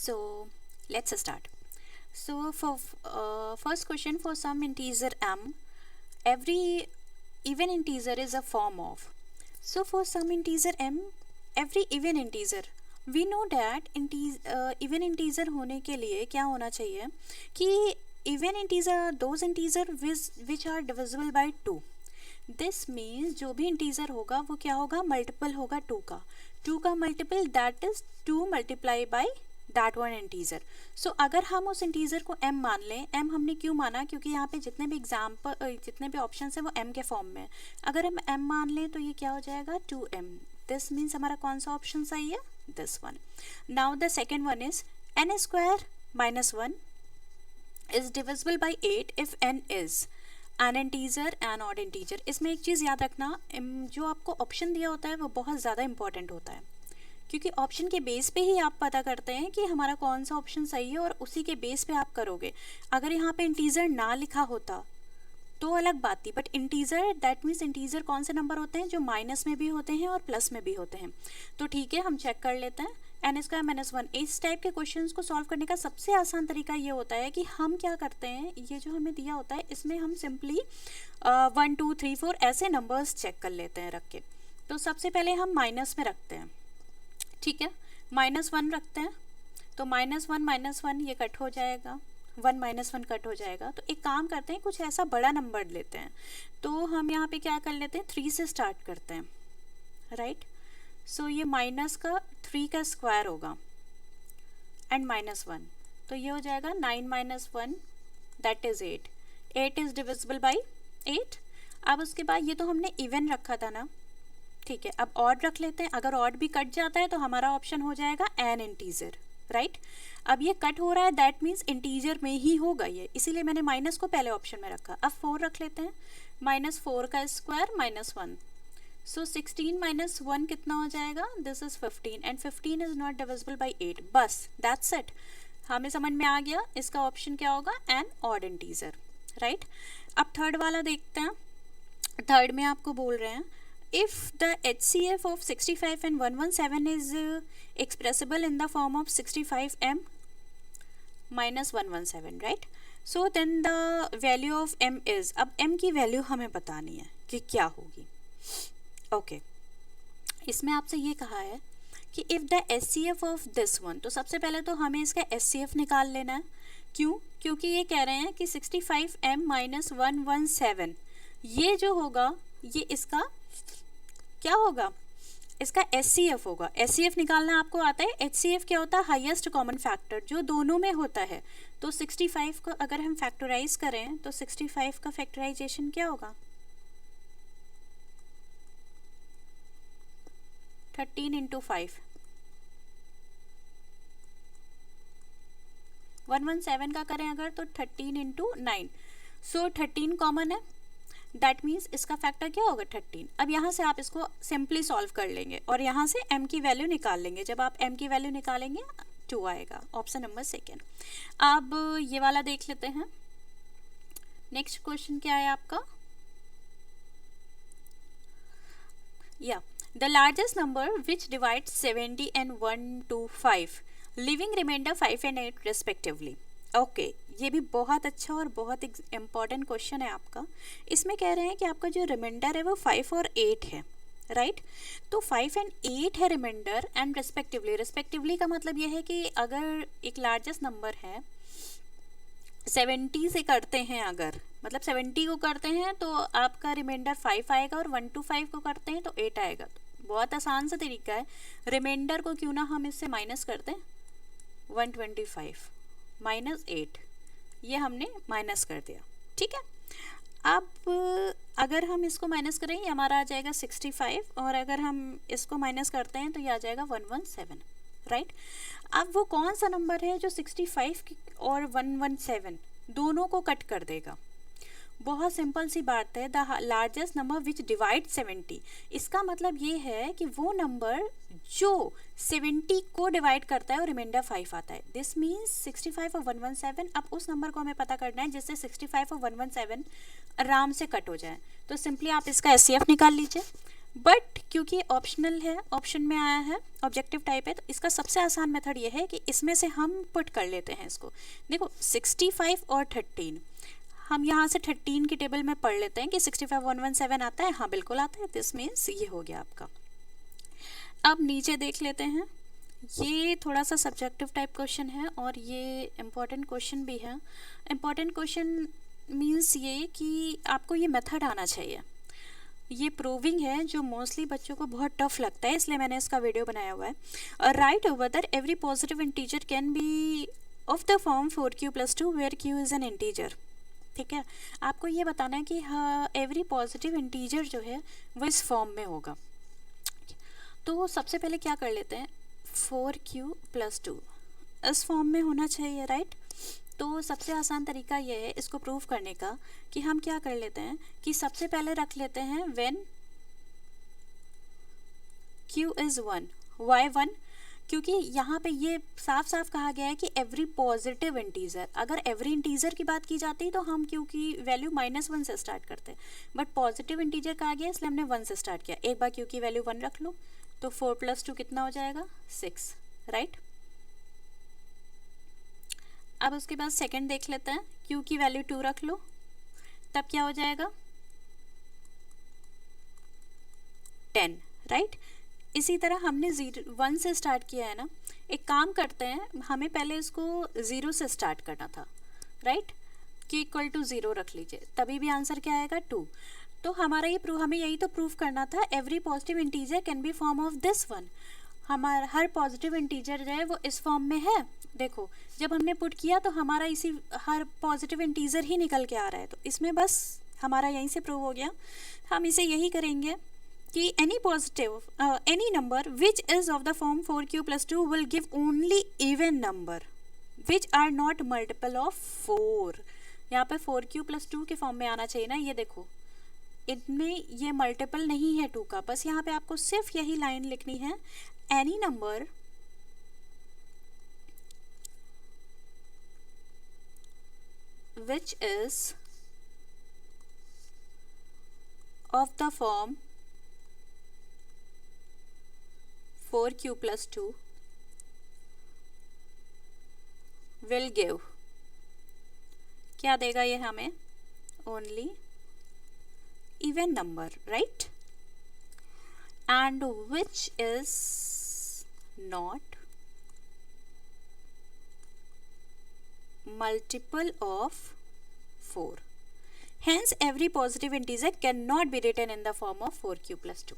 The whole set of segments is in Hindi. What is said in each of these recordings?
So let's start. So for first question, for some integer m, every even integer is a form of. So for some integer m, every even integer, we know that even integer होने के लिए क्या होना चाहिए कि even integer are those integer which are divisible by 2. This means जो भी इंटीजर होगा वो क्या होगा, मल्टीपल होगा 2 का. 2 का multiple that is 2 multiply by that one integer. So अगर हम उस इंटीजर को m मान लें, m हमने क्यों माना, क्योंकि यहाँ पे जितने भी ऑप्शन है वो m के फॉर्म में है. अगर हम m मान लें तो ये क्या हो जाएगा 2m. दिस मीन्स हमारा कौन सा ऑप्शन सही है, this one. Now the second one is n square minus 1 is divisible by 8 if n is an integer an odd integer. इसमें एक चीज़ याद रखना, जो आपको ऑप्शन दिया होता है वो बहुत ज़्यादा इंपॉर्टेंट होता है, क्योंकि ऑप्शन के बेस पे ही आप पता करते हैं कि हमारा कौन सा ऑप्शन सही है और उसी के बेस पे आप करोगे. अगर यहाँ पे इंटीजर ना लिखा होता तो अलग बात थी, but integer that means integer कौन से नंबर होते हैं जो माइनस में भी होते हैं और प्लस में भी होते हैं. तो ठीक है, हम चेक कर लेते हैं. एन स्क्वायर माइनस 1, इस टाइप के क्वेश्चंस को सॉल्व करने का सबसे आसान तरीका ये होता है कि हम क्या करते हैं, ये जो हमें दिया होता है इसमें हम सिंपली 1 2 3 4 ऐसे नंबर्स चेक कर लेते हैं रख के. तो सबसे पहले हम माइनस में रखते हैं, ठीक है, -1 रखते हैं. तो -1 ये कट हो जाएगा, 1 -1 कट हो जाएगा. तो एक काम करते हैं, कुछ ऐसा बड़ा नंबर लेते हैं. तो हम यहाँ पे क्या कर लेते हैं, 3 से स्टार्ट करते हैं, राइट. सो ये माइनस का 3 का स्क्वायर होगा एंड -1, तो ये हो जाएगा 9 - 1 that is 8. 8 is divisible by 8. अब उसके बाद ये तो हमने इवन रखा था ना, ठीक है. अब ऑड रख लेते हैं. अगर ऑड भी कट जाता है तो हमारा ऑप्शन हो जाएगा एन इंटीजर, राइट. अब ये कट हो रहा है दैट मीन्स इंटीजर में ही होगा ये, इसीलिए मैंने माइनस को पहले ऑप्शन में रखा. अब 4 रख लेते हैं, -4 का स्क्वायर -1. सो 16 - 1 कितना हो जाएगा, this is 15 and 15 is not divisible by 8. बस दैट्स इट, हमें समझ में आ गया इसका ऑप्शन क्या होगा, एन ऑड इंटीजर, राइट. अब थर्ड वाला देखते हैं. थर्ड में आपको बोल रहे हैं if the HCF of 65 and 117 is expressible in the form of 65m minus 117, right. So then the value of m is, अब m की वैल्यू हमें बतानी है कि क्या होगी. ओके, इसमें आपसे ये कहा है कि if the HCF of this one, तो सबसे पहले तो हमें इसका HCF निकाल लेना है. क्यों, क्योंकि ये कह रहे हैं कि 65m minus 117 ये जो होगा ये इसका क्या होगा, इसका HCF होगा. HCF निकालना आपको आता है. HCF क्या होता है, हाईएस्ट कॉमन फैक्टर जो दोनों में होता है. तो 65 को अगर हम फैक्टराइज करें तो 65 का फैक्टराइजेशन क्या होगा, 13 × 5. 117 का करें अगर तो 13 × 9. सो 13 कॉमन है, दैट मीन्स इसका फैक्टर क्या होगा 13. अब यहाँ से आप इसको सिंपली सॉल्व कर लेंगे और यहाँ से m की वैल्यू निकाल लेंगे. जब आप m की वैल्यू निकालेंगे 2 आएगा, ऑप्शन नंबर सेकेंड. अब ये वाला देख लेते हैं. नेक्स्ट क्वेश्चन क्या है आपका, या the largest number which divide 70 and 1 to 5 living remainder 5 and 8 respectively. Okay, ये भी बहुत अच्छा और बहुत इम्पॉर्टेंट क्वेश्चन है आपका. इसमें कह रहे हैं कि आपका जो रिमाइंडर है वो 5 और 8 है, राइट. तो 5 and 8 है रिमाइंडर एंड रिस्पेक्टिवली का मतलब ये है कि अगर एक लार्जेस्ट नंबर है 70 से करते हैं, अगर मतलब 70 को करते हैं तो आपका रिमाइंडर 5 आएगा और 1 to 5 को करते हैं तो 8 आएगा. तो बहुत आसान सा तरीका है. रिमाइंडर को क्यों ना हम इससे माइनस कर दें, 125 -8, ये हमने माइनस कर दिया, ठीक है. अब अगर हम इसको माइनस करें ये हमारा आ जाएगा 65 और अगर हम इसको माइनस करते हैं तो ये आ जाएगा 117, राइट. अब वो कौन सा नंबर है जो 65 और 117 दोनों को कट कर देगा. बहुत सिंपल सी बात है, the largest number which divide 70. इसका मतलब ये है कि वो नंबर जो 70 को डिवाइड करता है और रिमाइंडर 5 आता है. दिस मीन्स 65 और 117. अब उस नंबर को हमें पता करना है जिससे 65 और 117 आराम से कट हो जाए. तो सिंपली आप इसका HCF निकाल लीजिए. बट क्योंकि ऑप्शनल है, ऑप्शन में आया है, ऑब्जेक्टिव टाइप है, तो इसका सबसे आसान मेथड ये है कि इसमें से हम पुट कर लेते हैं इसको। देखो 65 और 13, हम यहाँ से 13 की टेबल में पढ़ लेते हैं कि 65117 आता है, हाँ बिल्कुल आता है, दिस मीन्स ये हो गया आपका। अब नीचे देख लेते हैं, ये थोड़ा सा सब्जेक्टिव टाइप क्वेश्चन है और ये इम्पॉर्टेंट क्वेश्चन भी है। इम्पॉर्टेंट क्वेश्चन मीन्स ये कि आपको ये मेथड आना चाहिए। ये प्रूविंग है जो मोस्टली बच्चों को बहुत टफ लगता है, इसलिए मैंने इसका वीडियो बनाया हुआ है। Right whether every positive integer can be of the form 4q+2 where q is an integer. ठीक है, आपको ये बताना है कि हाँ एवरी पॉजिटिव इंटीजर जो है वो इस फॉर्म में होगा। तो सबसे पहले क्या कर लेते हैं, 4q+2 इस फॉर्म में होना चाहिए, राइट। तो सबसे आसान तरीका ये है इसको प्रूव करने का कि हम क्या कर लेते हैं कि सबसे पहले रख लेते हैं व्हेन q इज़ 1, वाई 1, क्योंकि यहाँ पे ये साफ साफ कहा गया है कि एवरी पॉजिटिव इंटीजर, अगर एवरी इंटीजर की बात की जाती तो हम q की वैल्यू -1 से स्टार्ट करते, बट पॉजिटिव इंटीजर कहा गया इसलिए हमने 1 से स्टार्ट किया। एक बार q की वैल्यू 1 रख लो तो 4+2 कितना हो जाएगा, 6, राइट। अब उसके बाद सेकंड देख लेते हैं, q की वैल्यू 2 रख लो, तब क्या हो जाएगा 10, राइट। इसी तरह हमने 1 से स्टार्ट किया है ना, एक काम करते हैं, हमें पहले इसको 0 से स्टार्ट करना था, राइट। q = 0 रख लीजिए, तभी भी आंसर क्या आएगा 2। तो हमारा ये हमें यही तो प्रूफ करना था, every positive integer can B form of this one. हमारा हर पॉजिटिव इंटीजर जो है वो इस फॉर्म में है। देखो जब हमने पुट किया तो हमारा इसी हर पॉजिटिव इंटीजर ही निकल के आ रहा है, तो इसमें बस हमारा यहीं से प्रूव हो गया। हम इसे यही करेंगे कि any number which is of the form 4q+2 will give only even number which are not multiple of 4। यहाँ पे 4q+2 के फॉर्म में आना चाहिए ना, ये देखो इनमें ये मल्टीपल नहीं है 2 का, बस यहाँ पे आपको सिर्फ यही लाइन लिखनी है, any number which is of the form 4q+2 will give, क्या देगा ये हमें, only even number, right, and which is not multiple of 4, hence every positive integer cannot be written in the form of 4q+2।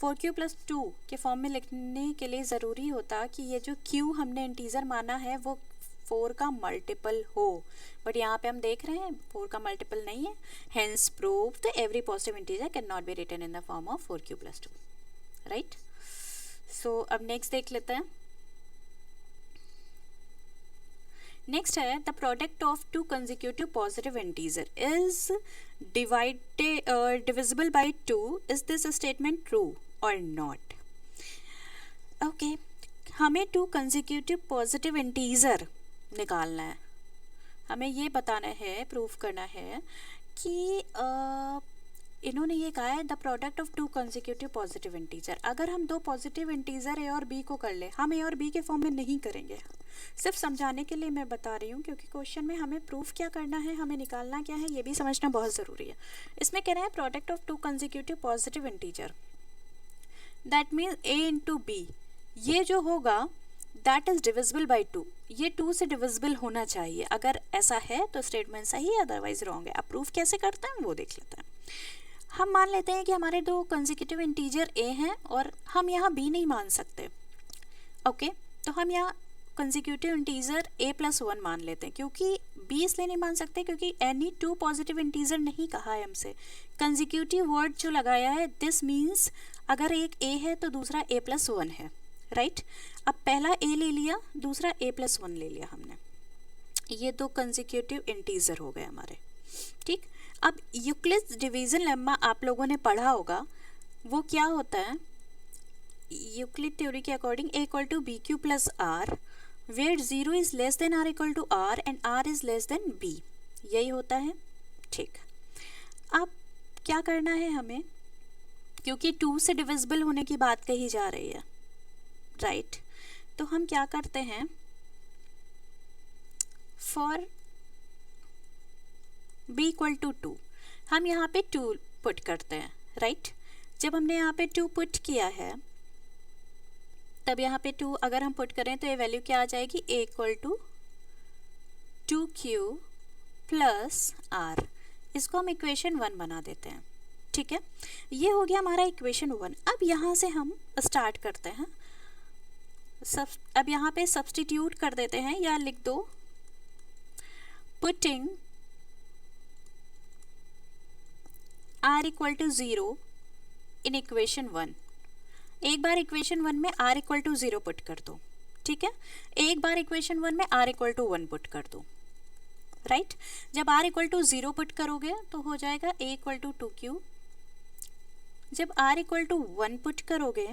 4q+2 के फॉर्म में लिखने के लिए ज़रूरी होता कि ये जो q हमने इंटीजर माना है वो 4 का मल्टीपल हो, बट यहाँ पे हम देख रहे हैं 4 का मल्टीपल नहीं है, hence proved every positive integer cannot be written in the form of 4q+2, right. So अब नेक्स्ट देख लेते हैं। नेक्स्ट है the product of 2 consecutive positive integer is divisible by 2, is this statement true or नॉट। ओके, हमें 2 कंसेक्यूटिव पॉजिटिव इंटीजर निकालना है, हमें ये बताना है, प्रूफ करना है कि इन्होंने ये कहा है the product of 2 consecutive positive integer. अगर हम 2 पॉजिटिव इंटीजर ए और बी को कर ले, हम ए और बी के फॉर्म में नहीं करेंगे, सिर्फ समझाने के लिए मैं बता रही हूँ, क्योंकि क्वेश्चन में हमें प्रूफ क्या करना है, हमें निकालना क्या है, ये भी समझना बहुत ज़रूरी है। इसमें कह रहे हैं product of 2 consecutive positive integer, that means a into b, ये जो होगा दैट इज डिविजिबल बाई 2, ये 2 से डिविजिबल होना चाहिए। अगर ऐसा है तो स्टेटमेंट सही है, अदरवाइज रॉन्ग है। अब प्रूफ कैसे करते हैं वो देख लेते हैं। हम मान लेते हैं कि हमारे 2 कंसेक्यूटिव इंटीजर ए हैं और हम यहाँ बी नहीं मान सकते, ओके, तो हम यहाँ कंसेक्यूटिव इंटीजर a+1 मान लेते हैं, क्योंकि b इसलिए नहीं मान सकते क्योंकि एनी 2 पॉजिटिव इंटीजर नहीं कहा है हमसे, कंसेक्यूटिव वर्ड जो लगाया है, दिस मीन्स अगर एक a है तो दूसरा a+1 है, राइट। अब पहला a ले लिया, दूसरा a+1 ले लिया हमने, ये 2 कंसेक्यूटिव इंटीजर हो गए हमारे, ठीक। अब यूक्लिड्स डिवीजन लेम्मा आप लोगों ने पढ़ा होगा, वो क्या होता है, यूक्लिड थ्योरी के according a = bq + r where 0 is less than r = r and r is less than b, यही होता है, ठीक। अब क्या करना है हमें, क्योंकि 2 से डिविजिबल होने की बात कही जा रही है, राइट। तो हम क्या करते हैं, फॉर b इक्वल टू 2 हम यहाँ पे 2 पुट करते हैं, राइट। जब हमने यहाँ पे 2 पुट किया है तब यहाँ पे 2 अगर हम पुट करें तो ये वैल्यू क्या आ जाएगी, a equal to 2q plus r। इसको हम इक्वेशन 1 बना देते हैं, ठीक है। ये हो गया हमारा इक्वेशन 1। अब यहाँ से हम स्टार्ट करते हैं, अब यहाँ पे सब्स्टिट्यूट कर देते हैं या लिख दो, putting r equal to 0 in equation 1। एक बार इक्वेशन 1 में r इक्वल टू 0 पुट कर दो, ठीक है। एक बार इक्वेशन 1 में r इक्वल टू 1 पुट कर दो, राइट। जब r इक्वल टू 0 पुट करोगे तो हो जाएगा a इक्वल टू 2q। जब r इक्वल टू 1 पुट करोगे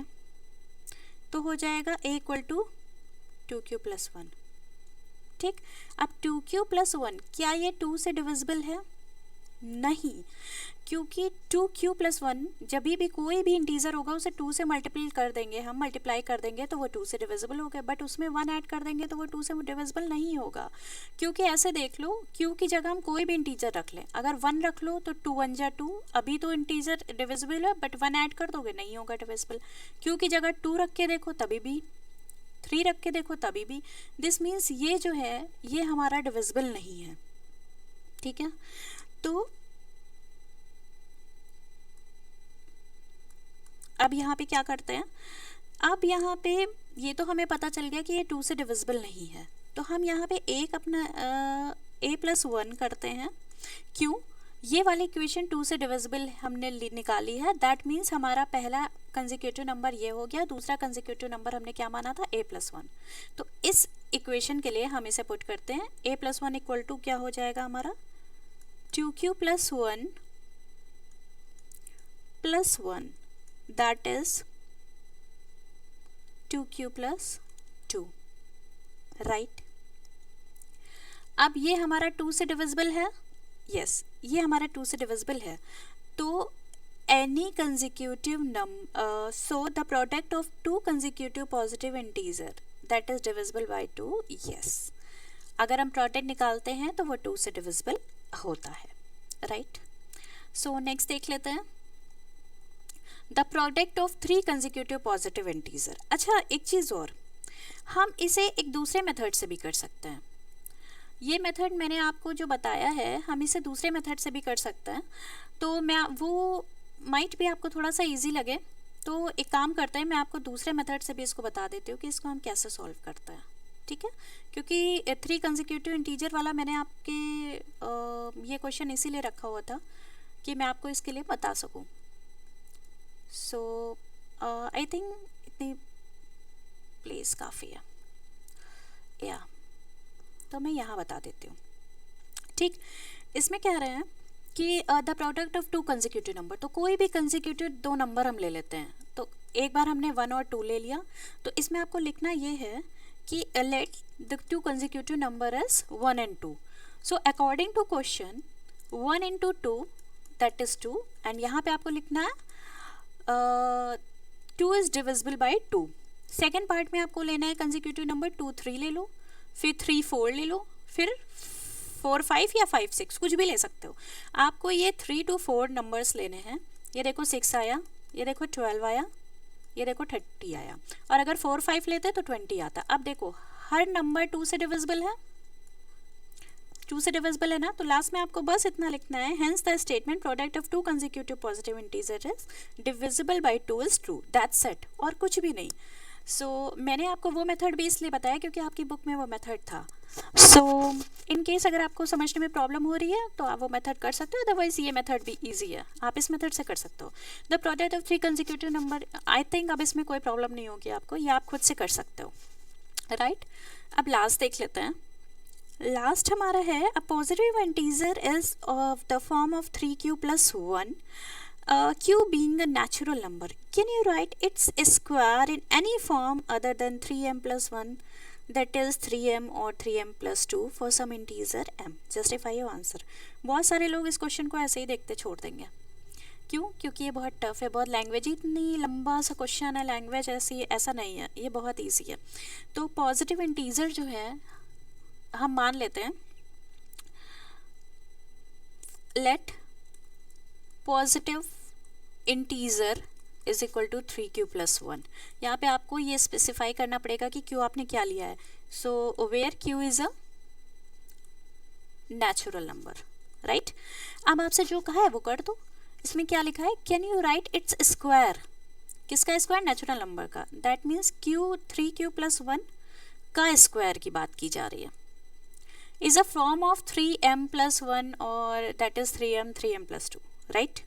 तो हो जाएगा a equal to 2q plus 1, ठीक। अब 2q प्लस 1 क्या ये 2 से डिविजिबल है? नहीं, क्योंकि 2q प्लस 1 जब भी कोई भी इंटीजर होगा उसे 2 से मल्टीप्लाई कर देंगे, हम मल्टीप्लाई कर देंगे तो वो 2 से डिविजिबल हो गया, बट उसमें 1 ऐड कर देंगे तो वो 2 से डिविजिबल नहीं होगा। क्योंकि ऐसे देख लो, q की जगह हम कोई भी इंटीजर रख लें, अगर 1 रख लो तो 2 1 जा 2, अभी तो इंटीजर डिविजिबल है बट 1 ऐड कर दोगे नहीं होगा डिविजिबल। q की जगह 2 रख के देखो तभी भी, 3 रख के देखो तभी भी। दिस मीन्स ये जो है ये हमारा डिविजिबल नहीं है, ठीक है। तो अब यहाँ पे क्या करते हैं, अब यहाँ पे ये तो हमें पता चल गया कि ये 2 से डिविजिबल नहीं है, तो हम यहाँ पे एक अपना a प्लस 1 करते हैं। क्यों? ये वाली इक्वेशन 2 से डिविजिबल हमने निकाली है, दैट मीन्स हमारा पहला कंसेक्यूटिव नंबर ये हो गया, दूसरा कंसेक्यूटिव नंबर हमने क्या माना था, a प्लस 1। तो इस इक्वेशन के लिए हम इसे पुट करते हैं, a प्लस 1 इक्वल टू क्या हो जाएगा हमारा 2q plus 1 plus 1, that is 2q plus 2, right। अब ये हमारा 2 से डिविजिबल है, yes, ये हमारा 2 से डिविजिबल है। तो any consecutive so the product of two consecutive positive integer that is divisible by 2, yes। अगर हम प्रोडक्ट निकालते हैं तो वो 2 से डिविजिबल होता है, राइट। सो नेक्स्ट देख लेते हैं, the product of 3 consecutive positive integer. अच्छा, एक चीज़ और, हम इसे एक दूसरे मेथड से भी कर सकते हैं। ये मेथड मैंने आपको जो बताया है हम इसे दूसरे मेथड से भी कर सकते हैं, तो मैं वो माइट भी आपको थोड़ा सा इजी लगे, तो एक काम करते हैं, मैं आपको दूसरे मेथड से भी इसको बता देती हूँ कि इसको हम कैसे सॉल्व करते हैं, ठीक है। क्योंकि 3 कंसेक्यूटिव इंटीजर वाला मैंने आपके ये क्वेश्चन इसीलिए रखा हुआ था कि मैं आपको इसके लिए बता सकूँ। सो आई थिंक इतनी प्लेस काफ़ी है, या तो मैं यहाँ बता देती हूँ, ठीक। इसमें कह रहे हैं कि the product of 2 consecutive number, तो कोई भी कंसेक्यूटिव 2 नंबर हम ले लेते हैं। तो एक बार हमने 1 और 2 ले लिया, तो इसमें आपको लिखना ये है कि let the 2 consecutive number is 1 and 2। So according to question 1 into 2 that is 2, and यहाँ पे आपको लिखना है 2 is divisible by 2। Second part में आपको लेना है कंसेक्यूटिव नंबर 2 3 ले लो, फिर 3 4 ले लो, फिर 4 5 या 5 6 कुछ भी ले सकते हो। आपको ये 3 to 4 नंबर्स लेने हैं। ये देखो 6 आया, ये देखो 12 आया, ये देखो 30 आया, और अगर 4 5 लेते तो 20 आता। अब देखो हर नंबर 2 से डिविजिबल है, 2 से डिविजिबल है ना, तो लास्ट में आपको बस इतना लिखना है, hence the statement product of 2 consecutive positive integer is divisible by 2 is true, that's it, और कुछ भी नहीं। सो मैंने आपको वो मेथड भी इसलिए बताया क्योंकि आपकी बुक में वो मेथड था। सो इन केस अगर आपको समझने में प्रॉब्लम हो रही है तो आप वो मेथड कर सकते हो, अदरवाइज ये मेथड भी इजी है, आप इस मेथड से कर सकते हो। The product of 3 consecutive number, I think अब इसमें कोई प्रॉब्लम नहीं होगी आपको, ये आप खुद से कर सकते हो, राइट। अब लास्ट देख लेते हैं। लास्ट हमारा है a positive integer is of the form of 3q plus 1, q being a natural number, can you write its square in any form other than 3m plus 1, that is 3m or 3m plus 2 for some integer m, justify your answer। बहुत सारे लोग इस क्वेश्चन को ऐसे ही देखते छोड़ देंगे क्यों? क्योंकि ये बहुत टफ है, बहुत लैंग्वेज ही इतनी लंबा सा क्वेश्चन है, लैंग्वेज ऐसी ऐसा नहीं है, ये बहुत ईजी है। तो पॉजिटिव इंटीजर जो है हम मान लेते हैं, let positive integer is equal to 3q + 1। यहाँ पे आपको ये स्पेसिफाई करना पड़ेगा कि q आपने क्या लिया है। So where q is a natural number, right. अब आपसे जो कहा है वो कर दो। इसमें क्या लिखा है, can you write its square, किसका स्क्वायर? नेचुरल नंबर का। दैट मीन्स q 3q + 1 का स्क्वायर की बात की जा रही है। Is a form of 3m + 1 और दैट इज 3m + 2, राइट।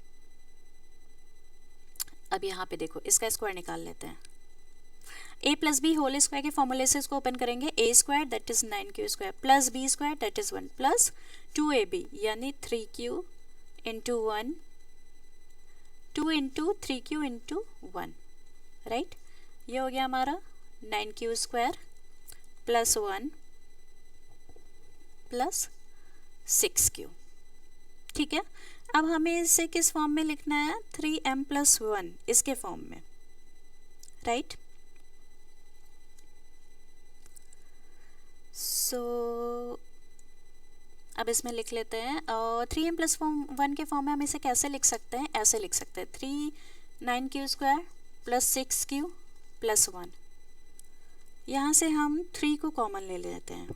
अब यहाँ पे देखो इसका स्क्वायर निकाल लेते हैं। a + b होल स्क्वायर के फॉर्मूले से इसको ओपन करेंगे। a² that is 9q² + b² that is 1 + 2ab यानी 3q × 1 2 × 3q × 1, राइट। ये हो गया हमारा 9q² + 1 + 6q, ठीक है। अब हमें इसे किस फॉर्म में लिखना है? 3m + 1 इसके फॉर्म में, राइट। सो अब इसमें लिख लेते हैं। 3m + 1 के फॉर्म में हम इसे कैसे लिख सकते हैं? ऐसे लिख सकते हैं 9q² + 6q + 1। यहाँ से हम 3 को कॉमन ले लेते हैं।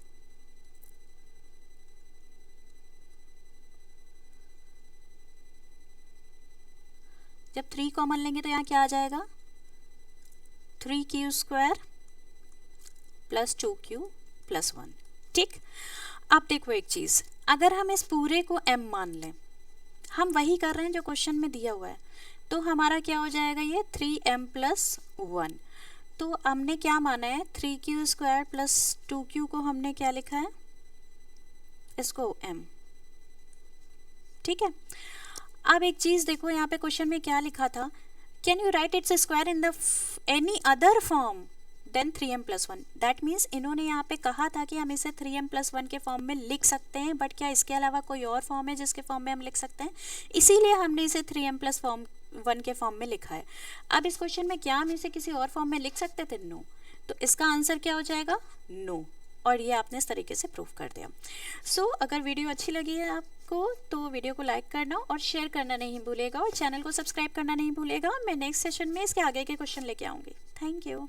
जब 3 कॉमन लेंगे तो यहाँ क्या आ जाएगा? 3q² + 2q + 1, ठीक। अब देखो एक चीज़, अगर हम इस पूरे को m मान लें, हम वही कर रहे हैं जो क्वेश्चन में दिया हुआ है, तो हमारा क्या हो जाएगा? ये 3m + 1। तो हमने क्या माना है? 3q² + 2q को हमने क्या लिखा है? इसको m, ठीक है। अब एक चीज़ देखो, यहाँ पे क्वेश्चन में क्या लिखा था? Can you write its square in the any other form than 3m + 1। That means इन्होंने यहाँ पे कहा था कि हम इसे 3m + 1 के फॉर्म में लिख सकते हैं, बट क्या इसके अलावा कोई और फॉर्म है जिसके फॉर्म में हम लिख सकते हैं? इसीलिए हमने इसे 3m + 1 के फॉर्म में लिखा है। अब इस क्वेश्चन में क्या हम इसे किसी और फॉर्म में लिख सकते थे? नो। तो इसका आंसर क्या हो जाएगा? नो। और ये आपने इस तरीके से प्रूफ कर दिया। सो अगर वीडियो अच्छी लगी है आपको तो वीडियो को लाइक करना और शेयर करना नहीं भूलेगा, और चैनल को सब्सक्राइब करना नहीं भूलेगा। मैं नेक्स्ट सेशन में इसके आगे के क्वेश्चन लेके आऊँगी। Thank you.